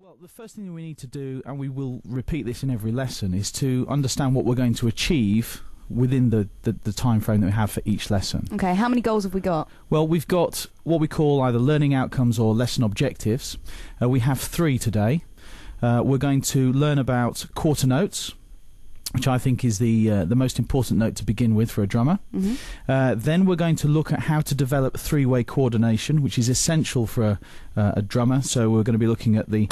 Well, the first thing that we need to do, and we will repeat this in every lesson, is to understand what we're going to achieve within the time frame that we have for each lesson. Okay, how many goals have we got? Well, we've got what we call either learning outcomes or lesson objectives. We have 3 today. We're going to learn about quarter notes, which I think is the most important note to begin with for a drummer. Then we're going to look at how to develop three-way coordination, which is essential for a drummer. So we're going to be looking at the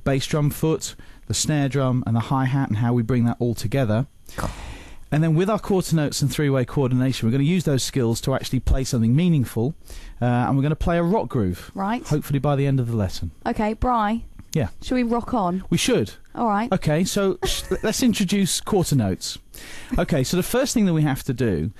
bass drum foot, the snare drum and the hi-hat, and how we bring that all together. And then with our quarter notes and three-way coordination, we're going to use those skills to actually play something meaningful, and we're going to play a rock groove, right? Hopefully by the end of the lesson. Okay, Bri. Yeah. Should we rock on? We should. All right. Okay, so let's introduce quarter notes. Okay, so the first thing that we have to do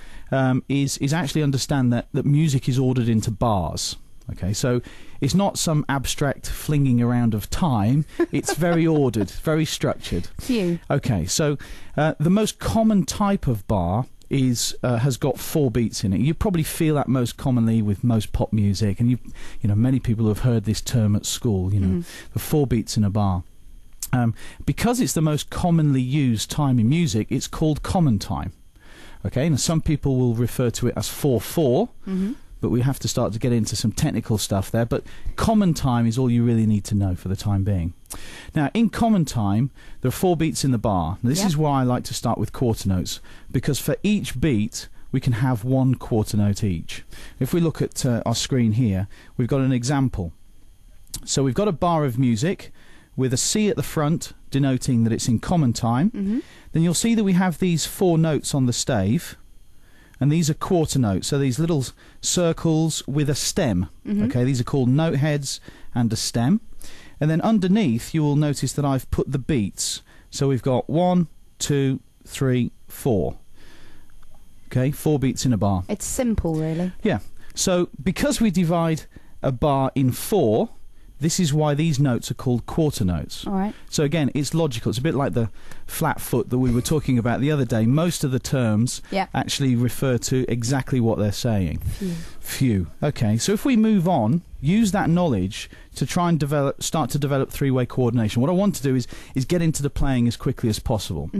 is actually understand that music is ordered into bars. Okay, so it's not some abstract flinging around of time. It's very ordered, very structured. Phew. Okay, so the most common type of bar has got 4 beats in it. You probably feel that most commonly with most pop music, and you know many people have heard this term at school. You know, the 4 beats in a bar. Because it's the most commonly used time in music, it's called common time. Okay, and some people will refer to it as 4/4. But we have to start to get into some technical stuff there. But common time is all you really need to know for the time being. Now, in common time, there are 4 beats in the bar. This is why I like to start with quarter notes, because for each beat, we can have 1 quarter note each. If we look at our screen here, we've got an example. So we've got a bar of music with a C at the front, denoting that it's in common time. Then you'll see that we have these 4 notes on the stave. And these are quarter notes, so these little circles with a stem. Okay, these are called note heads and a stem. And then underneath, you will notice that I've put the beats. So we've got 1, 2, 3, 4. Okay, 4 beats in a bar. It's simple, really. Yeah. So because we divide a bar in 4, this is why these notes are called quarter notes. All right. So again, it's logical. It's a bit like the flat foot that we were talking about the other day. Most of the terms actually refer to exactly what they're saying. Phew. Okay, so if we move on, use that knowledge to try and start to develop three-way coordination. What I want to do is get into the playing as quickly as possible.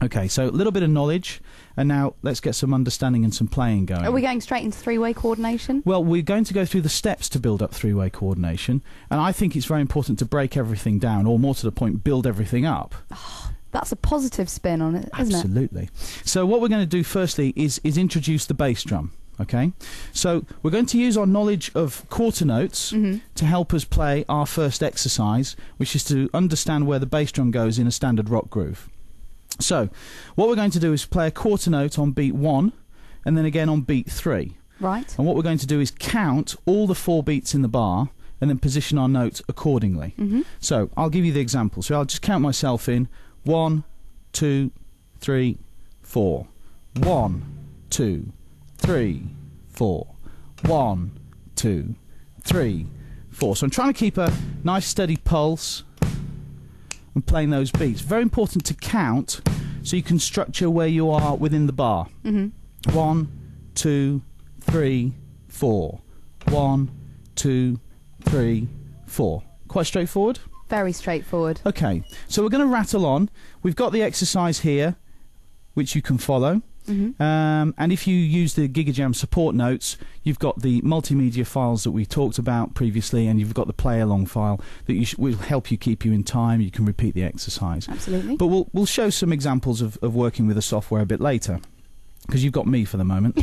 Okay, so a little bit of knowledge, and now let's get some understanding and some playing going. Are we going straight into three-way coordination? Well, we're going to go through the steps to build up three-way coordination, and I think it's very important to break everything down, or more to the point, build everything up. Oh, that's a positive spin on it, isn't it? Absolutely. So what we're going to do firstly is introduce the bass drum. Okay, so we're going to use our knowledge of quarter notes to help us play our first exercise, which is to understand where the bass drum goes in a standard rock groove. So what we're going to do is play a quarter note on beat 1 and then again on beat 3. Right. And what we're going to do is count all the 4 beats in the bar and then position our note accordingly. So I'll give you the example. So I'll just count myself in. 1, 2, 3, 4. 1, 2, 3, 4. 1, 2, 3, 4. So I'm trying to keep a nice steady pulse and playing those beats. Very important to count so you can structure where you are within the bar. 1, 2, 3, 4. 1, 2, 3, 4. Quite straightforward? Very straightforward. Okay, so we're going to rattle on. We've got the exercise here, which you can follow. And if you use the Gigajam support notes, you've got the multimedia files that we talked about previously, and you've got the play-along file that will help you keep you in time. You can repeat the exercise. Absolutely. But we'll show some examples of working with the software a bit later, because you've got me for the moment.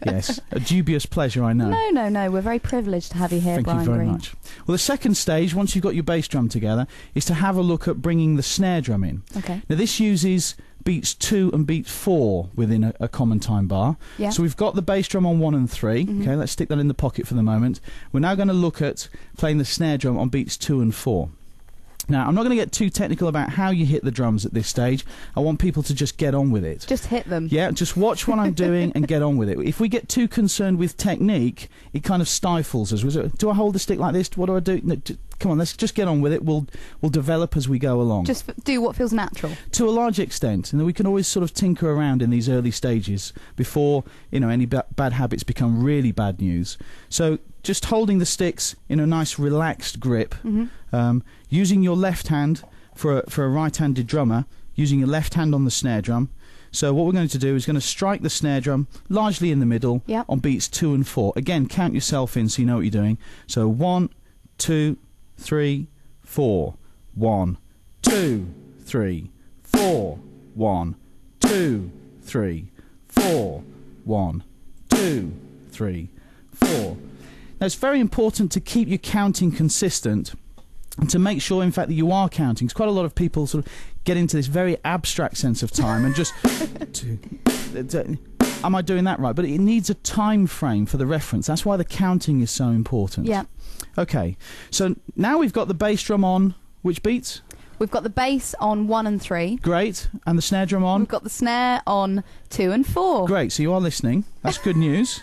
Yes, a dubious pleasure, I know. No, we're very privileged to have you here, Brian Thank you very Greene. much. Well, the second stage, once you've got your bass drum together, is to have a look at bringing the snare drum in. Okay. Now, this uses beats 2 and beat 4 within a common time bar. Yeah. So we've got the bass drum on 1 and 3. Okay, let's stick that in the pocket for the moment. We're now going to look at playing the snare drum on beats 2 and 4. Now, I'm not going to get too technical about how you hit the drums at this stage. I want people to just get on with it. Just hit them. Yeah, just watch what I'm doing and get on with it. If we get too concerned with technique, it kind of stifles us. Do I hold the stick like this? What do I do? No, come on, let's just get on with it. We'll develop as we go along. Just do what feels natural. To a large extent, and then we can always sort of tinker around in these early stages before any bad habits become really bad news. So just holding the sticks in a nice relaxed grip, using your left hand for a right-handed drummer, using your left hand on the snare drum. So what we're going to do is going to strike the snare drum largely in the middle on beats 2 and 4. Again, count yourself in so you know what you're doing. So 1, 2, 3, 4. 1, 2, 3, 4. 1, 2, 3, 4. 1, 2, 3, 4. Now it's very important to keep your counting consistent and to make sure, in fact, that you are counting. Because quite a lot of people sort of get into this very abstract sense of time and just... am I doing that right? But it needs a time frame for the reference. That's why the counting is so important. Yeah. Okay, so now we've got the bass drum on which beats? We've got the bass on 1 and 3. Great. And the snare drum on? We've got the snare on 2 and 4. Great, so you are listening. That's good news.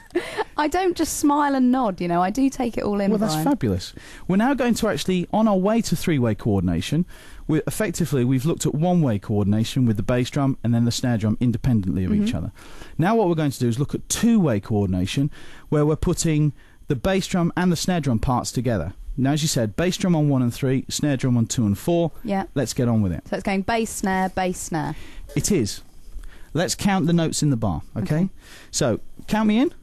I don't just smile and nod, you know, I do take it all in. Well, that's fabulous. We're now going to actually, on our way to 3-way coordination, we've looked at 1-way coordination with the bass drum and then the snare drum independently of each other. Now what we're going to do is look at 2-way coordination, where we're putting the bass drum and the snare drum parts together. Now, as you said, bass drum on 1 and 3, snare drum on 2 and 4. Yeah. Let's get on with it. So it's going bass, snare, bass, snare. It is. Let's count the notes in the bar, okay? So, count me in.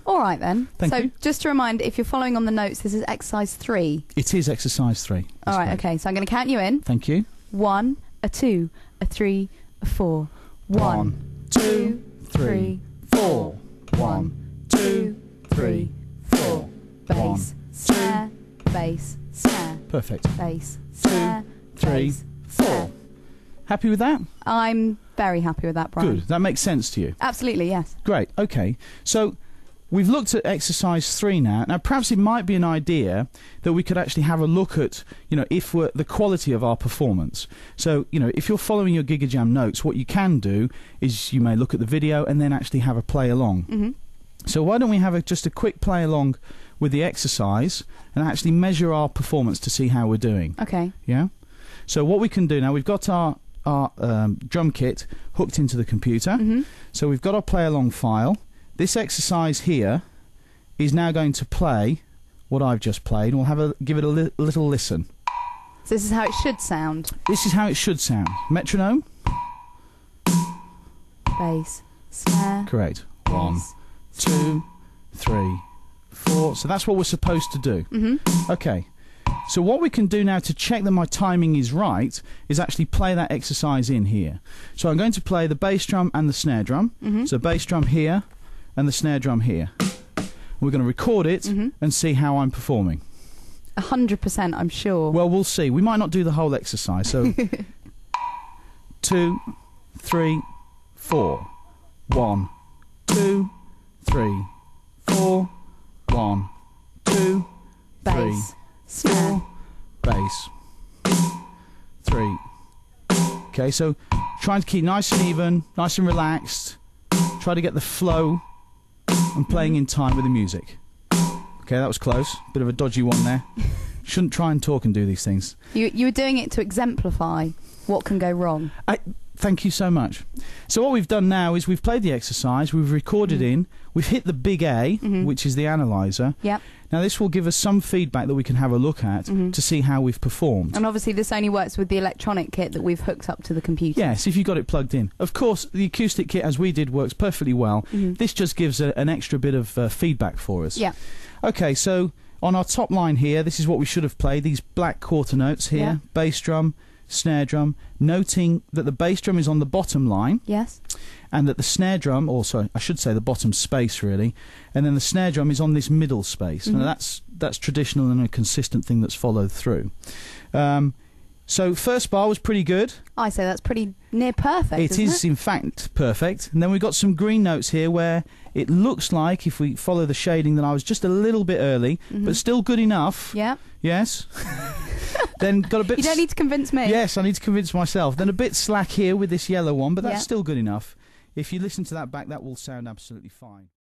All right, then. Thank you. So, just to remind, if you're following on the notes, this is exercise 3. It is exercise 3. All right, okay. So I'm going to count you in. Thank you. 1, a 2, a 3, a 4. 1, 2, 3, 4. 1, 2, 3, 4. Bass, snare, bass, snare. Perfect. Bass, snare, 2, 3, bass, 4. snare. Happy with that? I'm very happy with that, Brian. Good. That makes sense to you? Absolutely, yes. Great. Okay. So we've looked at exercise 3 now. Now, perhaps it might be an idea that we could actually have a look at, you know, if we're the quality of our performance. So, you know, if you're following your Gigajam notes, what you can do is you may look at the video and then actually have a play along. So why don't we have just a quick play along with the exercise and actually measure our performance to see how we're doing. Okay. Yeah? So what we can do now, we've got our drum kit hooked into the computer. So we've got our play along file. This exercise here is now going to play what I've just played, and we'll give it a little listen. So this is how it should sound. This is how it should sound. Metronome? Bass, snare. Correct. 1, 2, 3, 4. So that's what we're supposed to do. Okay. So what we can do now to check that my timing is right is actually play that exercise in here. So I'm going to play the bass drum and the snare drum. So bass drum here and the snare drum here. We're going to record it and see how I'm performing. 100%, I'm sure. Well, we'll see. We might not do the whole exercise. So 2, 3, 4. 1, 2, 3, 4. 1, 2, 3. Bass, snare, bass. 3. Okay, so trying to keep nice and even, nice and relaxed. Try to get the flow and playing in time with the music. Okay, that was close. Bit of a dodgy one there. Shouldn't try and talk and do these things. You were doing it to exemplify what can go wrong. Thank you so much. So what we've done now is we've played the exercise, we've recorded in, we've hit the big A, which is the analyzer. Yep. Now this will give us some feedback that we can have a look at to see how we've performed. And obviously this only works with the electronic kit that we've hooked up to the computer. Yes, if you've got it plugged in. Of course, the acoustic kit, as we did, works perfectly well. This just gives an extra bit of feedback for us. Yeah. Okay, so on our top line here, this is what we should have played, these black quarter notes here, bass drum, snare drum, noting that the bass drum is on the bottom line. Yes. And that the snare drum, also I should say the bottom space really, and then the snare drum is on this middle space. Now that's traditional and a consistent thing that's followed through. So first bar was pretty good. I say that's pretty near perfect. It is in fact perfect. And then we've got some green notes here where it looks like, if we follow the shading, that I was just a little bit early, but still good enough. Yeah. Yes. Then got a bit. You don't need to convince me. Yes, I need to convince myself. Then a bit slack here with this yellow one, but that's still good enough. If you listen to that back, that will sound absolutely fine.